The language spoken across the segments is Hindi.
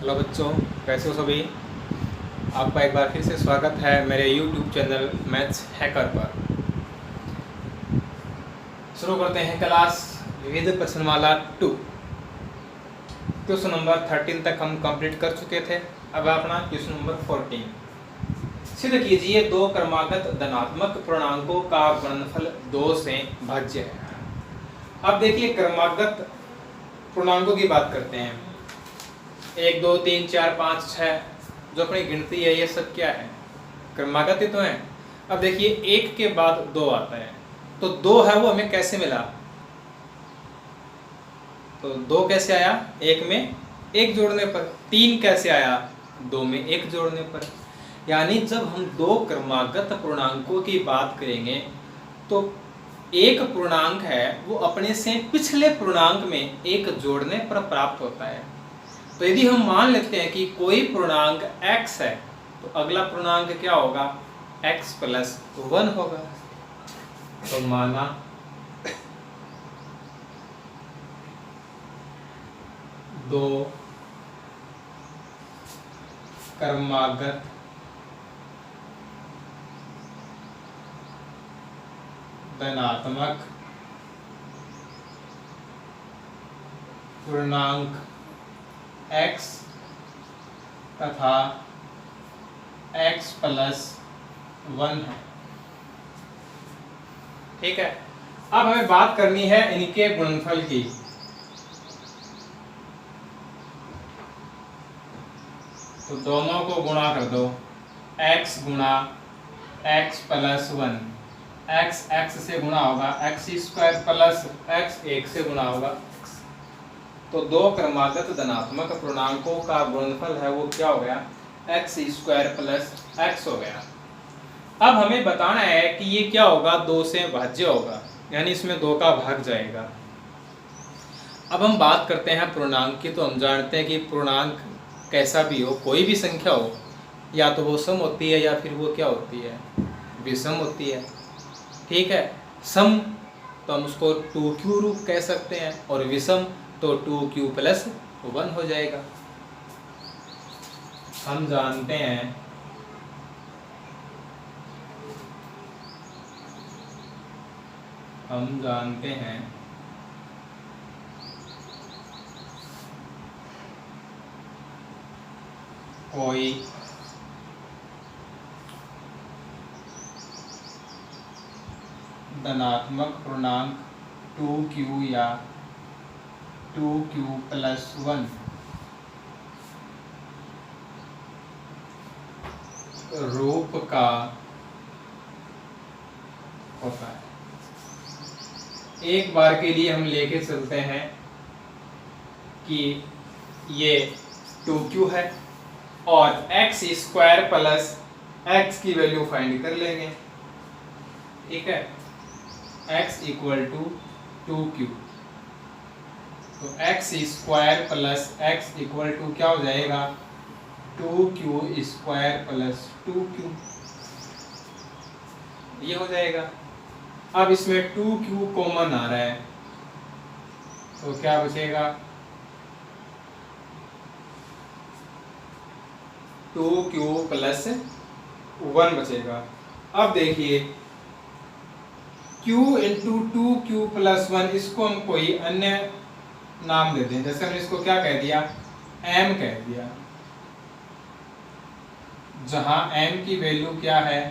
हेलो बच्चों, कैसे हो सभी। आपका एक बार फिर से स्वागत है मेरे YouTube चैनल मैथ्स हैकर पर। शुरू करते हैं क्लास विविध प्रश्नमाला 2। क्वेश्चन नंबर 13 तक हम कंप्लीट कर चुके थे। अब अपना क्वेश्चन नंबर 14। सिद्ध कीजिए दो क्रमागत धनात्मक पूर्णांकों का गुणनफल 2 से भाज्य है। अब देखिए क्रमागत पूर्णांकों की बात करते हैं। 1 2 3 4 5 6 जो अपनी गिनती है, ये सब क्या है? क्रमागत ही तो है। अब देखिए 1 के बाद 2 आता है, तो 2 है वो हमें कैसे मिला? तो 2 कैसे आया? 1 में 1 जोड़ने पर। 3 कैसे आया? 2 में 1 जोड़ने पर। यानी जब हम दो क्रमागत पूर्णांकों की बात करेंगे तो एक पूर्णांक है वो अपने से पिछले पूर्णांक में 1 जोड़ने पर प्राप्त होता है। तो यदि हम मान लेते हैं कि कोई पूर्णांक x है, तो अगला पूर्णांक क्या होगा? x प्लस 1 होगा। तो माना दो क्रमागत धनात्मक पूर्णांक x तथा x प्लस 1 है। ठीक है, अब हमें बात करनी है इनके गुणनफल की। तो दोनों को गुणा कर दो, x गुणा x प्लस 1, x x से गुणा होगा x स्क्वायर प्लस x 1 से गुणा होगा। तो दो क्रमागत धनात्मक पूर्णांकों का गुणनफल है वो क्या हो गया? x स्क्वायर प्लस x हो गया। अब हमें बताना है कि ये क्या होगा? 2 से भाज्य होगा, यानी इसमें 2 का भाग जाएगा। अब हम बात करते हैं पूर्णांक की। तो हम जानते हैं कि पूर्णांक कैसा भी हो, कोई भी संख्या हो, या तो वो सम होती है या फिर वो क्या होती है? विषम होती है। ठीक है, सम तो हम उसको 2q रूप कह सकते हैं, और विषम तो 2q प्लस 1 हो जाएगा। हम जानते हैं कोई धनात्मक पूर्णांक 2q या 2q प्लस 1 रूप का होता है। एक बार के लिए हम लेके चलते हैं कि ये 2q है और x स्क्वायर प्लस x की वैल्यू फाइंड कर लेंगे। ठीक है, x इक्वल टू 2q, तो x square plus x equal to क्या हो जाएगा? 2q स्क्वायर प्लस 2q, ये हो जाएगा। अब इसमें 2q कॉमन आ रहा है, तो क्या बचेगा? 2q प्लस 1 बचेगा। अब देखिए q इंटू 2q प्लस 1, इसको हम कोई अन्य नाम दे दें। जैसे हमने इसको क्या कह दिया? m कह दिया, जहां m की वैल्यू क्या है?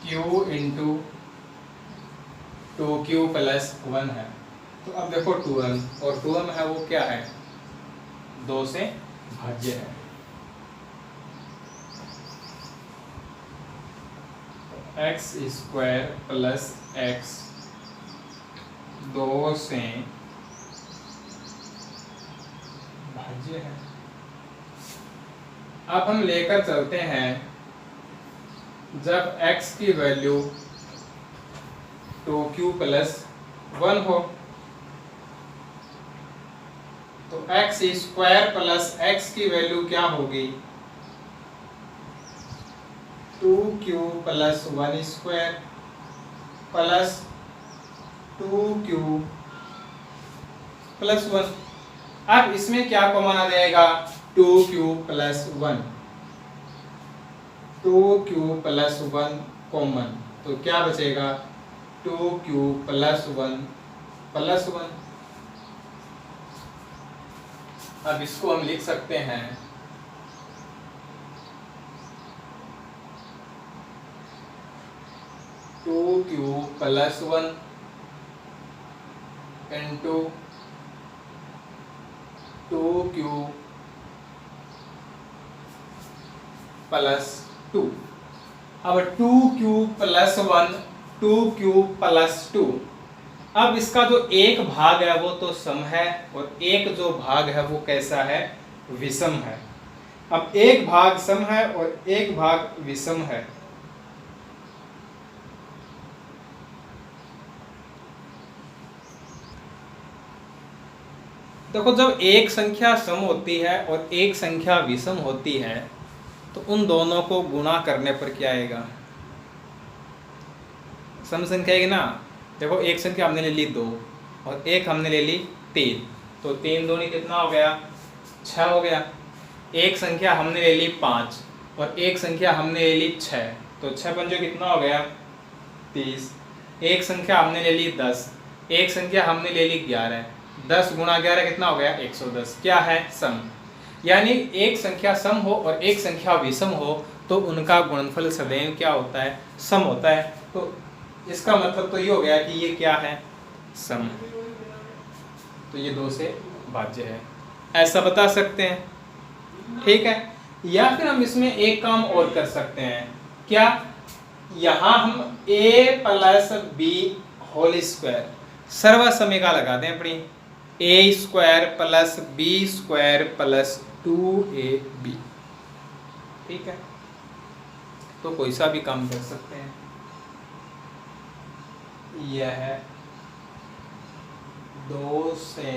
q इंटू 2q प्लस 1 है। तो अब देखो 2m, और 2m है वो क्या है? 2 से भाज्य है। x स्क्वायर प्लस x 2 से भाज्य है। अब हम लेकर चलते हैं जब x की वैल्यू 2q प्लस 1 हो, तो x स्क्वायर प्लस x की वैल्यू क्या होगी? 2q plus 1 square plus 2q plus 1। अब इसमें क्या कॉमन आ जाएगा, 2q plus 1, 2q plus 1 common, तो क्या बचेगा 2q प्लस 1 प्लस 1। अब इसको हम लिख सकते हैं 2q plus 1 into 2q plus 2। अब 2q प्लस 1, 2q प्लस 2। अब इसका जो एक भाग है वो तो सम है, और एक जो भाग है वो कैसा है, विषम है। अब एक भाग सम है और एक भाग विषम है। देखो, जब एक संख्या सम होती है और एक संख्या विषम होती है तो उन दोनों को गुणा करने पर क्या आएगा, सम संख्या आएगी ना। देखो, एक संख्या हमने ले ली 2 और एक हमने ले ली 3, तो 3 दूनी कितना हो गया, 6 हो गया। एक संख्या हमने ले ली 5 और एक संख्या हमने ले ली 6, तो 6 पंजे कितना हो गया, 30। एक संख्या हमने ले ली 10, एक संख्या हमने ले ली 11, 10 गुणा 11 कितना हो गया, 110। क्या है, सम। यानी एक संख्या सम हो और एक संख्या विषम हो तो उनका गुणनफल सदैव क्या होता है, सम होता है। तो इसका मतलब तो ये हो गया कि ये क्या है, सम। तो ये 2 से भाज्य है, ऐसा बता सकते हैं। ठीक है, या फिर हम इसमें एक काम और कर सकते हैं। क्या, यहां हम a plus B whole square सर्वसमीका लगा दें अपनी, a square plus B square plus 2ab। ठीक है, तो कोई सा भी काम कर सकते हैं। यह 2 से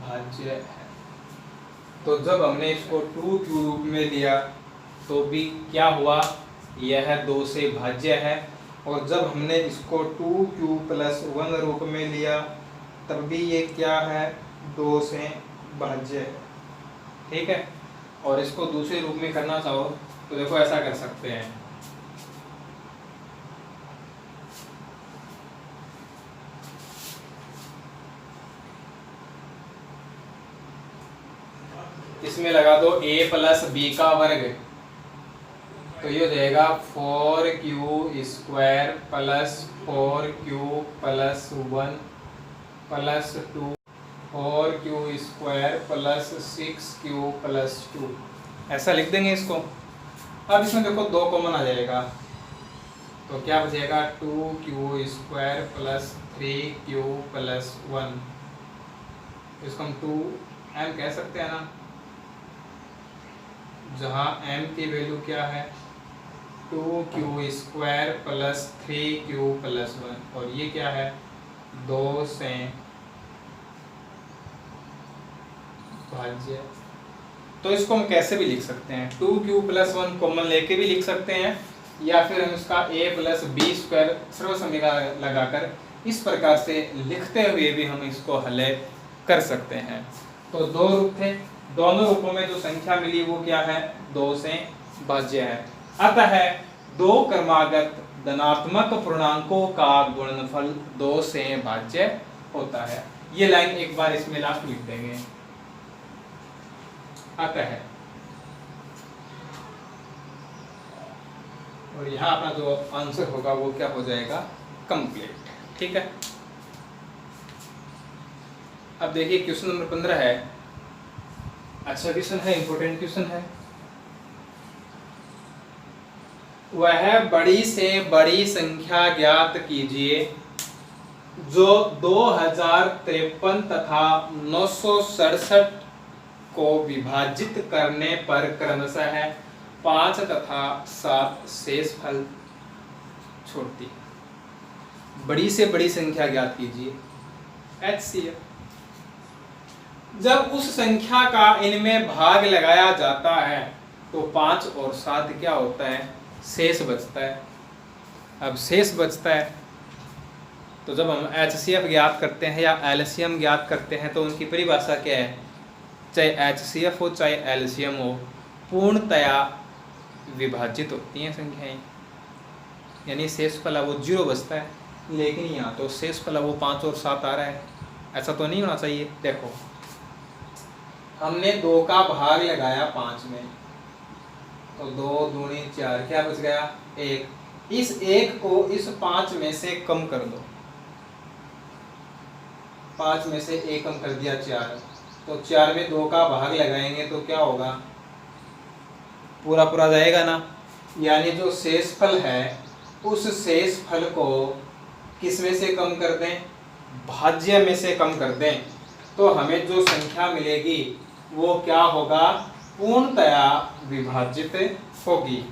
भाज्य है, तो जब हमने इसको 2 के रूप में लिया तो भी क्या हुआ, यह 2 से भाज्य है। और जब हमने इसको 2q प्लस 1 रूप में लिया तब भी ये क्या है, 2 से भाज्य है। ठीक है, और इसको दूसरे रूप में करना चाहो तो देखो ऐसा कर सकते हैं। इसमें लगा दो a प्लस बी का वर्ग, तो ये हो जाएगा 4q square plus 4q plus 1 plus 2, 4q square plus 6q plus 2, ऐसा लिख देंगे इसको। अब इसमें देखो 2 कॉमन आ जाएगा, तो क्या बचेगा 2q square plus 3q plus 1, इसको हम 2m कह सकते हैं ना, जहाँ m की वैल्यू क्या है, 2q square plus 3q plus 1, और ये क्या है, 2 से भाज्य। तो इसको हम कैसे भी लिख सकते हैं, 2q प्लस 1 कॉमन लेके भी लिख सकते हैं, या फिर हम इसका a प्लस बी स्क्वायर सर्वसमीका लगाकर इस प्रकार से लिखते हुए भी हम इसको हल कर सकते हैं। तो 2 रूप थे, दोनों रूपों में जो संख्या मिली वो क्या है, 2 से भाज्य है। अतः 2 क्रमागत धनात्मक पूर्णांकों का गुणनफल 2 से भाज्य होता है। ये लाइन एक बार इसमें लास्ट लिख देंगे। अतः, और यहाँ अपना जो आंसर होगा वो क्या हो जाएगा, कंप्लीट। ठीक है, अब देखिए क्वेश्चन नंबर 15 है। अच्छा क्वेश्चन है, इंपॉर्टेंट क्वेश्चन है। वह बड़ी से बड़ी संख्या ज्ञात कीजिए जो 2053 तथा 967 को विभाजित करने पर क्रमशः 5 तथा 7 शेष फल छोड़ती है। बड़ी से बड़ी संख्या ज्ञात कीजिए, HCF। जब उस संख्या का इनमें भाग लगाया जाता है तो 5 और 7 क्या होता है, शेष बचता है। अब शेष बचता है तो जब हम HCF ज्ञात करते हैं या LCM ज्ञात करते हैं तो उनकी परिभाषा क्या है? चाहे HCF हो चाहे LCM हो, पूर्णतया विभाजित होती हैं संख्याएं, यानी शेषफल वो 0 बचता है। लेकिन यहाँ तो शेषफल वो 5 और 7 आ रहा है, ऐसा तो नहीं होना चाहिए। देखो हमने 2 का भाग लगाया 5 में, तो 2 दूनी 4, क्या बच गया? 1। इस 1 को इस 5 में से कम कर दो, 5 में से 1 कम कर दिया 4, तो 4 में 2 का भाग लगाएंगे तो क्या होगा? पूरा पूरा जाएगा ना। यानी जो शेषफल है उस शेषफल को किस में से कम कर दें? भाज्य में से कम कर दें, तो हमें जो संख्या मिलेगी वो क्या होगा? पूर्णतया विभाजित होगी।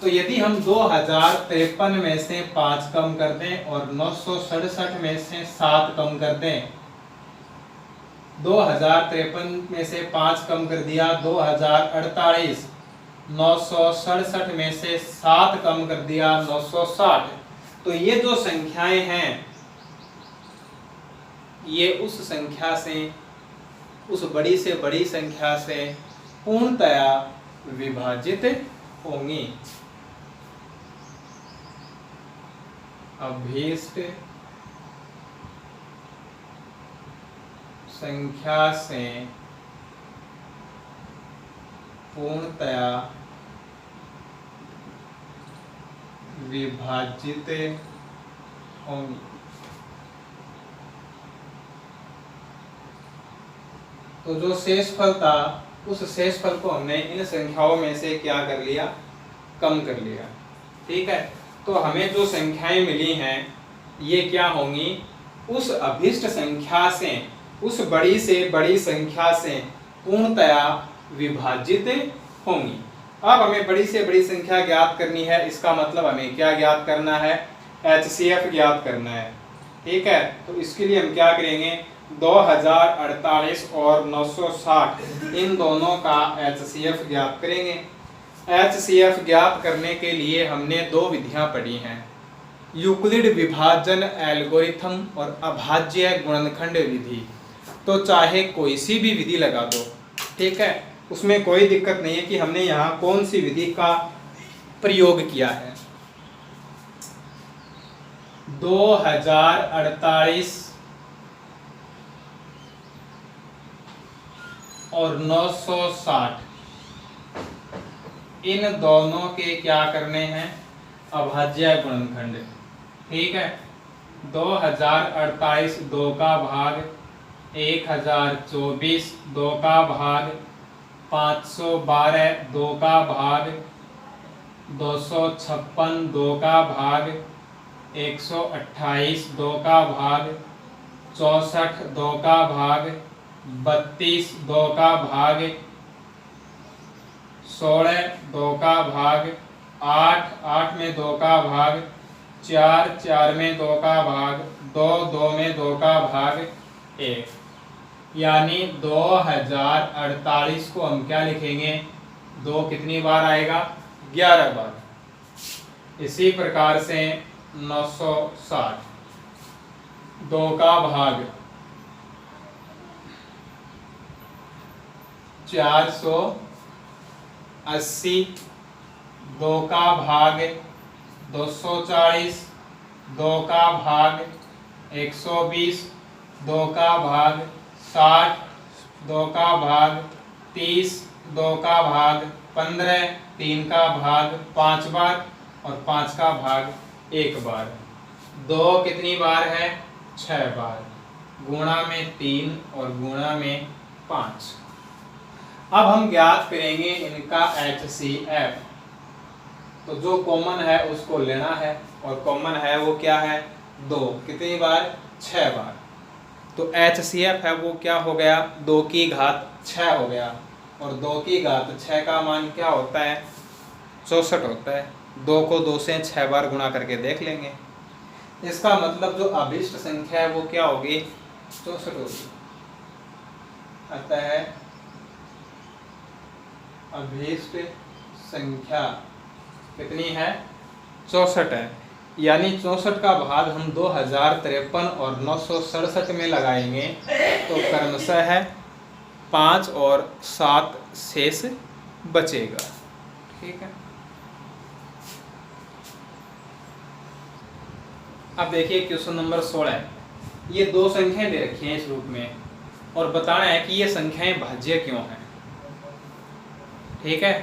तो यदि हम 2053 में से 5 कम कर दें और 967 में से 7 कम कर दें, 2053 में से 5 कम कर दिया 2048, 967 में से 7 कम कर दिया 960, तो ये जो संख्याएं हैं ये उस संख्या से, उस बड़ी से बड़ी संख्या से पूर्णतया विभाजित होंगी। अभीष्ट संख्या से पूर्णतया विभाजित होंगी। तो जो शेषफल था उस शेषफल को हमने इन संख्याओं में से क्या कर लिया? कम कर लिया। ठीक है, तो हमें जो संख्याएं मिली हैं ये क्या होंगी? उस अभीष्ट संख्या से, उस बड़ी से बड़ी संख्या से पूर्णतया विभाजित होंगी। अब हमें बड़ी से बड़ी संख्या ज्ञात करनी है, इसका मतलब हमें क्या ज्ञात करना है? HCF ज्ञात करना है। ठीक है, तो इसके लिए हम क्या करेंगे? 2048 और 960 इन दोनों का HCF ज्ञात करेंगे। HCF ज्ञात करने के लिए हमने 2 विधियां पढ़ी हैं, यूक्लिड विभाजन एल्गोरिथम और अभाज्य गुणनखंड विधि। तो चाहे कोई सी भी विधि लगा दो, ठीक है, उसमें कोई दिक्कत नहीं है कि हमने यहाँ कौन सी विधि का प्रयोग किया है। 2048 और 960 इन दोनों के क्या करने हैं? अभाज्य गुणनखंड। ठीक है, 2048 2 का भाग, 1024 2 का भाग, 512 2 का भाग, 256 2 का भाग, 128 2 का भाग, 64 2 का भाग, 32 2 का भाग, 16 2 का भाग, 8 में 2 का भाग, 4 में 2 का भाग, 2 में 2 का भाग 1। यानी 2048 को हम क्या लिखेंगे? 2 कितनी बार आएगा? 11 बार। इसी प्रकार से 960 2 का भाग 480, 2 का भाग 240, 2 का भाग 120, 2 का भाग 60, 2 का भाग 30, 2 का भाग 15, 3 का भाग 5 बार और 5 का भाग 1 बार। 2 कितनी बार है? 6 बार। गुणा में 3 और गुणा में 5। अब हम ज्ञात करेंगे इनका HCF। तो जो कॉमन है उसको लेना है, और कॉमन है वो क्या है? 2। कितनी बार? 6 बार। तो HCF है वो क्या हो गया? 2 की घात 6 हो गया, और 2 की घात 6 का मान क्या होता है? 64 होता है। 2 को 2 से 6 बार गुणा करके देख लेंगे। इसका मतलब जो अभीष्ट संख्या है वो क्या होगी? 64 होगी। अतः अभीष्ट संख्या कितनी है? 64 है। यानी 64 का भाग हम 2053 और 967 में लगाएंगे तो क्रमशः है 5 और 7 शेष बचेगा। ठीक है, अब देखिए क्वेश्चन नंबर 16। ये दो संख्याएं दे रखी हैं इस रूप में और बताना है कि ये संख्याएं भाज्य क्यों हैं। ठीक है,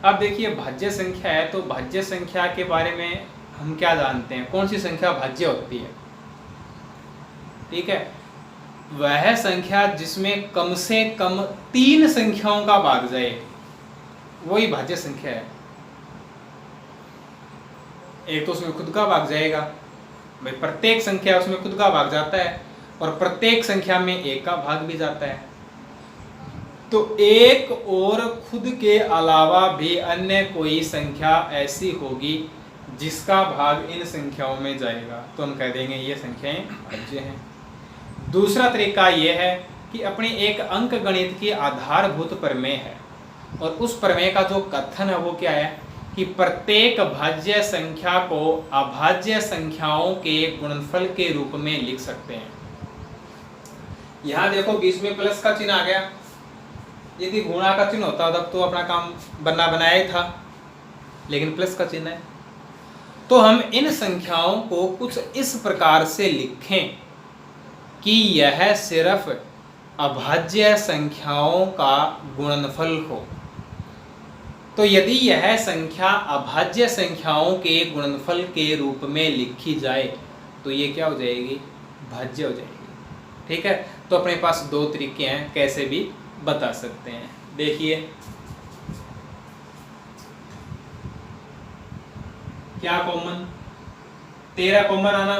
अब देखिए भाज्य संख्या है तो भाज्य संख्या के बारे में हम क्या जानते हैं, कौन सी संख्या भाज्य होती है। ठीक है, वह संख्या जिसमें कम से कम 3 संख्याओं का भाग जाए वही भाज्य संख्या है। एक तो उसमें खुद का भाग जाएगा, भाई प्रत्येक संख्या उसमें खुद का भाग जाता है और प्रत्येक संख्या में एक का भाग भी जाता है। तो एक और खुद के अलावा भी अन्य कोई संख्या ऐसी होगी जिसका भाग इन संख्याओं में जाएगा तो हम कह देंगे ये संख्याएं भाज्य हैं। दूसरा तरीका यह है कि अपनी एक अंक गणित की आधारभूत प्रमेय है और उस प्रमेय का जो कथन है वो क्या है कि प्रत्येक भाज्य संख्या को अभाज्य संख्याओं के गुणनफल के रूप में लिख सकते हैं। यहां देखो बीच में प्लस का चिन्ह आ गया, यदि गुणा का चिन्ह होता तब तो अपना काम बनना बनाया ही था, लेकिन प्लस का चिन्ह है। तो हम इन संख्याओं को कुछ इस प्रकार से लिखें कि यह सिर्फ अभाज्य संख्याओं का गुणनफल हो। तो यदि यह संख्या अभाज्य संख्याओं के गुणनफल के रूप में लिखी जाए तो ये क्या हो जाएगी, भाज्य हो जाएगी। ठीक है, तो अपने पास दो तरीके हैं कैसे भी बता सकते हैं। देखिए क्या कॉमन, 13 कॉमन आना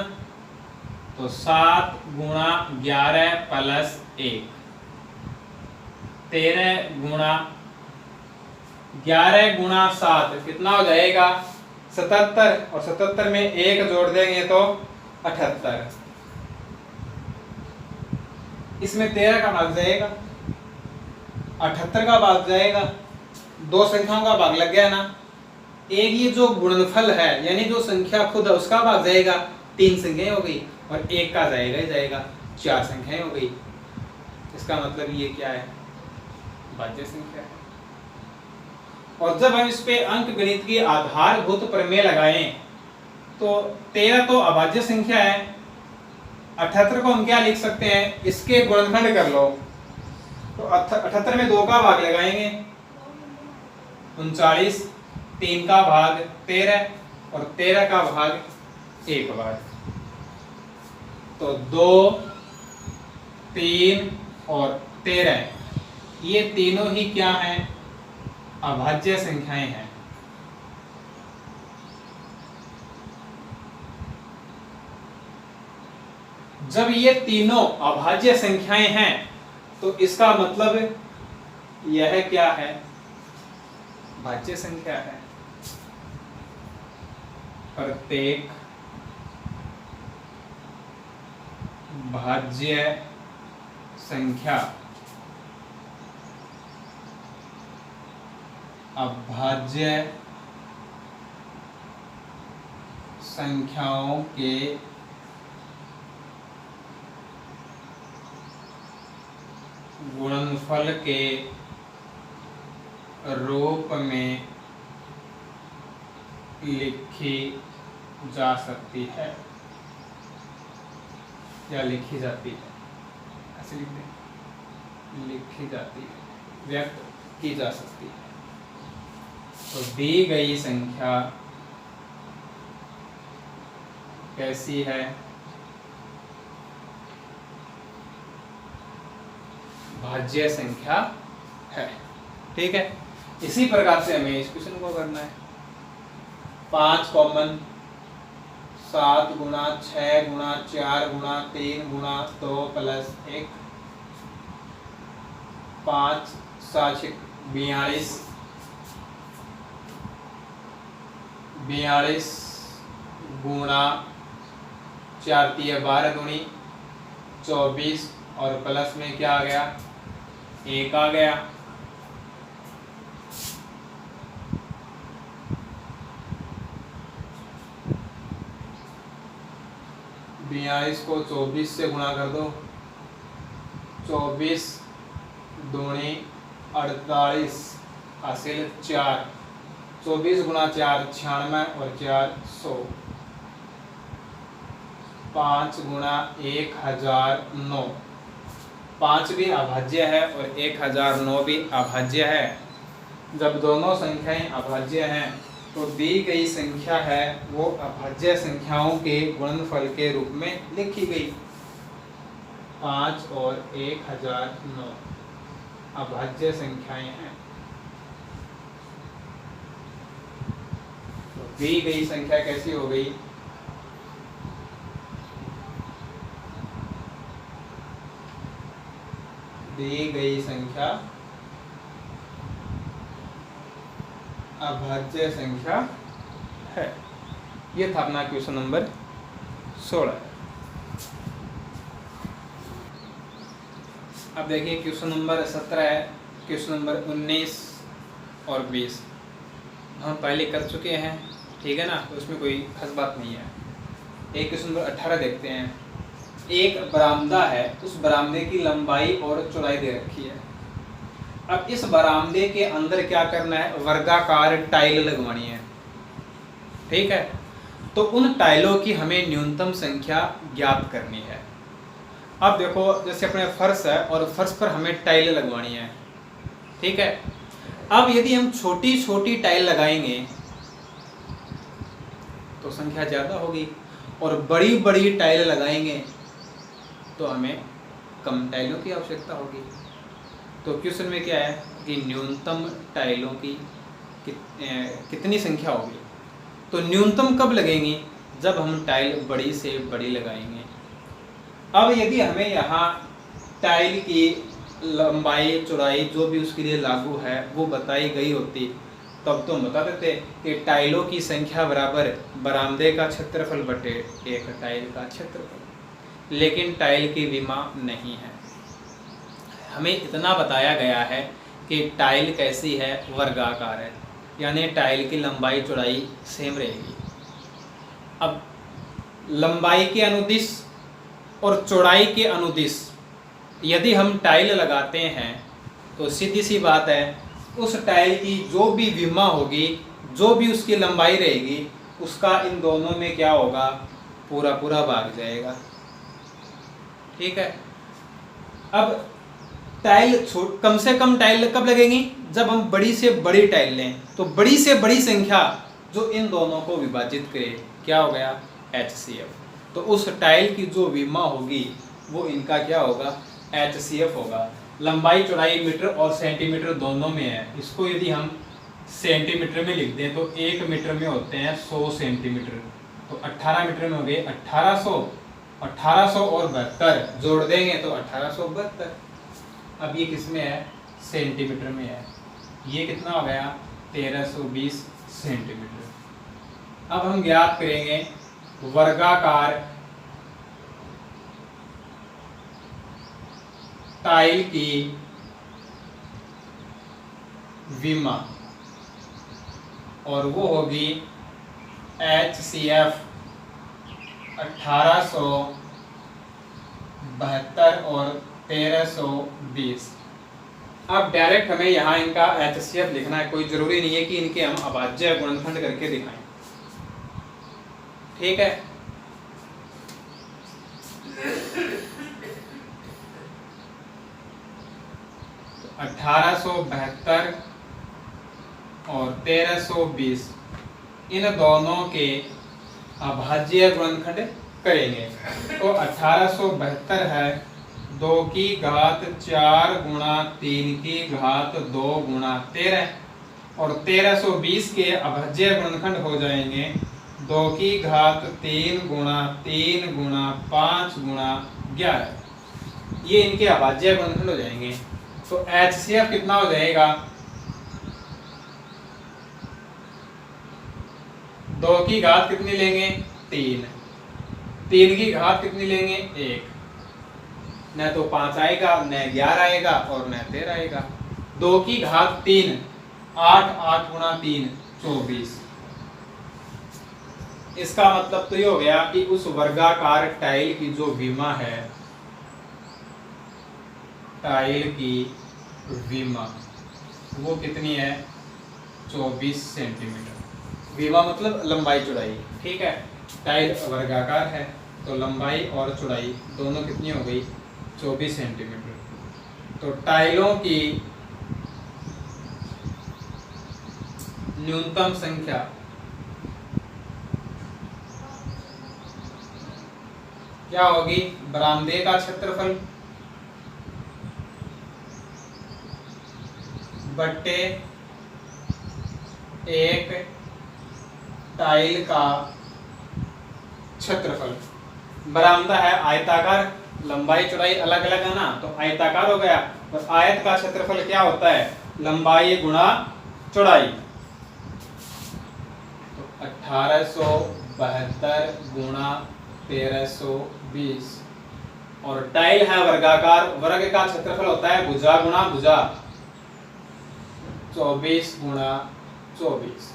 तो 7 गुणा 11 प्लस 1, 13 गुणा 11 गुणा 7 कितना हो जाएगा 77 और 77 में 1 जोड़ देंगे तो 78। इसमें 13 का भाग जाएगा, 78 का भाग जाएगा, दो संख्याओं का भाग लग गया ना। एक ये जो गुणनफल है यानी जो संख्या खुद है उसका भाग जाएगा, 3 संख्याएं हो गई और एक का जाएगा ही जाएगा, 4 संख्याएं हो गई। इसका मतलब ये क्या है, भाज्य संख्या है। और जब हम इस पे अंक गणित की आधारभूत प्रमेय लगाएं तो 13 तो अभाज्य संख्या है, 78 को हम क्या लिख सकते हैं, इसके गुणनखंड कर लो तो 78 में 2 का भाग लगाएंगे 39, 3 का भाग 13 और 13 का भाग 1 बार, तो 2, 3 और 13 ये तीनों ही क्या हैं, अभाज्य संख्याएं हैं। जब ये तीनों अभाज्य संख्याएं हैं तो इसका मतलब यह क्या है, भाज्य संख्या है। प्रत्येक भाज्य संख्या अभाज्य संख्याओं के गुणनफल के रूप में लिखी जा सकती है या लिखी जाती है, ऐसे लिख दें, लिखी जाती है, व्यक्त की जा सकती है। तो दी गई संख्या कैसी है, भाज्य संख्या है। ठीक है, इसी प्रकार से हमें इस क्वेश्चन को करना है। 5 कॉमन, 7 गुणा 6 गुणा 4 गुणा 3 गुणा 2 प्लस 1, 5 7 42, 42 गुणा 4 3 12 दूनी 24 और प्लस में क्या आ गया, 1 आ गया। 29 को 24 से गुणा कर दो, 24 दूनी 48 हासिल 4, 24 गुणा 4 96 और 4 100, 5 गुणा 1009, 5 भी अभाज्य है और 1009 भी अभाज्य है। जब दोनों संख्याएं अभाज्य हैं तो दी गई संख्या है वो अभाज्य संख्याओं के गुणनफल के रूप में लिखी गई। 5 और 1009 अभाज्य संख्याएं हैं। तो दी गई संख्या कैसी हो गई? दी गई संख्या अभाज्य संख्या है। ये था अपना क्वेश्चन नंबर 16। अब देखिए क्वेश्चन नंबर 17 है, क्वेश्चन नंबर 19 और 20 हम पहले कर चुके हैं, ठीक है ना, तो उसमें कोई खास बात नहीं है। एक क्वेश्चन नंबर 18 देखते हैं। एक बरामदा है, उस बरामदे की लंबाई और चौड़ाई दे रखी है। अब इस बरामदे के अंदर क्या करना है? वर्गाकार टाइल लगवानी है, ठीक है। तो उन टाइलों की हमें न्यूनतम संख्या ज्ञात करनी है। अब देखो जैसे अपने फर्श है और फर्श पर हमें टाइल लगवानी है, ठीक है। अब यदि हम छोटी छोटी टाइल लगाएंगे तो संख्या ज़्यादा होगी, और बड़ी बड़ी टाइल लगाएंगे तो हमें कम टाइलों की आवश्यकता होगी। तो क्वेश्चन में क्या है कि न्यूनतम टाइलों की कितनी संख्या होगी? तो न्यूनतम कब लगेंगी? जब हम टाइल बड़ी से बड़ी लगाएंगे। अब यदि हमें यहाँ टाइल की लंबाई चौड़ाई जो भी उसके लिए लागू है वो बताई गई होती, तब तो हम बता देते कि टाइलों की संख्या बराबर बरामदे का क्षेत्रफल बटे एक टाइल का क्षेत्रफल। लेकिन टाइल की विमा नहीं है। हमें इतना बताया गया है कि टाइल कैसी है? वर्गाकार है, यानी टाइल की लंबाई चौड़ाई सेम रहेगी। अब लंबाई के अनुदिश और चौड़ाई के अनुदिश यदि हम टाइल लगाते हैं तो सीधी सी बात है, उस टाइल की जो भी विमा होगी, जो भी उसकी लंबाई रहेगी, उसका इन दोनों में क्या होगा? पूरा पूरा भाग जाएगा, ठीक है। अब टाइल कम से कम टाइल कब लगेंगी? जब हम बड़ी से बड़ी टाइल लें। तो बड़ी से बड़ी संख्या जो इन दोनों को विभाजित करे क्या हो गया? HCF। तो उस टाइल की जो विमा होगी वो इनका क्या होगा? HCF होगा। लंबाई चौड़ाई मीटर और सेंटीमीटर दोनों में है। इसको यदि हम सेंटीमीटर में लिख दें तो 1 मीटर में होते हैं 100 सेंटीमीटर। तो 18 मीटर में हो गए 1800, 1800 और 72 जोड़ देंगे तो 1872। अब ये किस में है? सेंटीमीटर में है। ये कितना हो गया? 1320 सेंटीमीटर। अब हम ज्ञात करेंगे वर्गाकार टाइल की विमा, और वो होगी HCF 1872 और 1320। अब डायरेक्ट हमें यहाँ इनका HCF लिखना है, कोई जरूरी नहीं है कि इनके हम अभाज्य गुणनखंड करके दिखाएं, ठीक है। तो 1872 और 1320 इन दोनों के अभाज्य गुणनखंड करेंगे। तो 1872 है 2 की घात 4 गुणा 3 की घात 2 गुणा 13, और 1320 के अभाज्य गुणनखंड हो जाएंगे 2 की घात 3 गुणा 3 गुणा 5 गुणा 11। ये इनके अभाज्य गुणनखंड हो जाएंगे। तो HCF कितना हो जाएगा? 2 की घात कितनी लेंगे? 3। 3 की घात कितनी लेंगे? 1। न तो 5 आएगा, न 11 आएगा और न 13 आएगा। 2 की घात 3 8, 8 गुणा 3 24, इसका मतलब तो ये हो गया कि उस वर्गाकार टाइल की जो विमा है, टाइल की विमा वो कितनी है, 24 सेंटीमीटर। विमा मतलब लंबाई चौड़ाई, ठीक है। टाइल वर्गाकार है तो लंबाई और चौड़ाई दोनों कितनी हो गई, 24 सेंटीमीटर। तो टाइलों की न्यूनतम संख्या क्या होगी, बरामदे का क्षेत्रफल बट्टे एक टाइल का क्षेत्रफल। बरामदा है आयताकार, लंबाई चौड़ाई अलग अलग है ना, तो आयताकार हो गया। और आयत का क्षेत्रफल क्या होता है, लंबाई गुणा चौड़ाई। तो 1872 गुणा 1320। और टाइल है वर्गाकार, वर्ग का क्षेत्रफल होता है भुजा गुणा भुजा, 24 गुणा 24।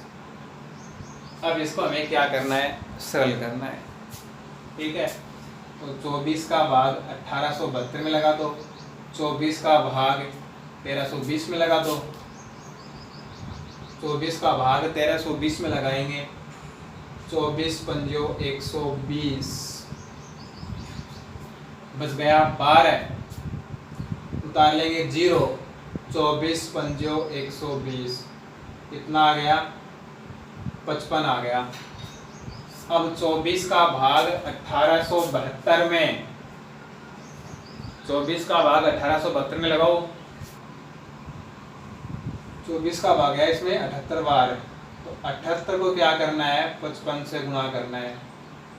अब इसको हमें क्या करना है, सरल करना है, ठीक है। तो 24 का भाग 1872 में लगा दो, 24 का भाग 1320 में लगा दो, 24 का भाग 1320 में लगाएंगे, 24 पंजो 120, बच गया 12, उतार लेंगे 0, 24 पंजो 120, कितना आ गया, 55 आ गया। अब 24 का भाग 1872 में, 24 का भाग 1872 में लगाओ, 24 का भाग है इसमें 78 बार, तो 78 को क्या करना है, 55 से गुणा करना है,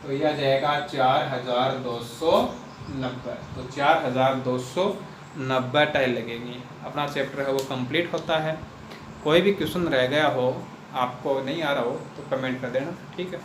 तो यह आ जाएगा 4290। तो 4290 टाइल लगेंगी। अपना चैप्टर है वो कंप्लीट होता है। कोई भी क्वेश्चन रह गया हो, आपको नहीं आ रहा हो तो कमेंट कर देना, ठीक है।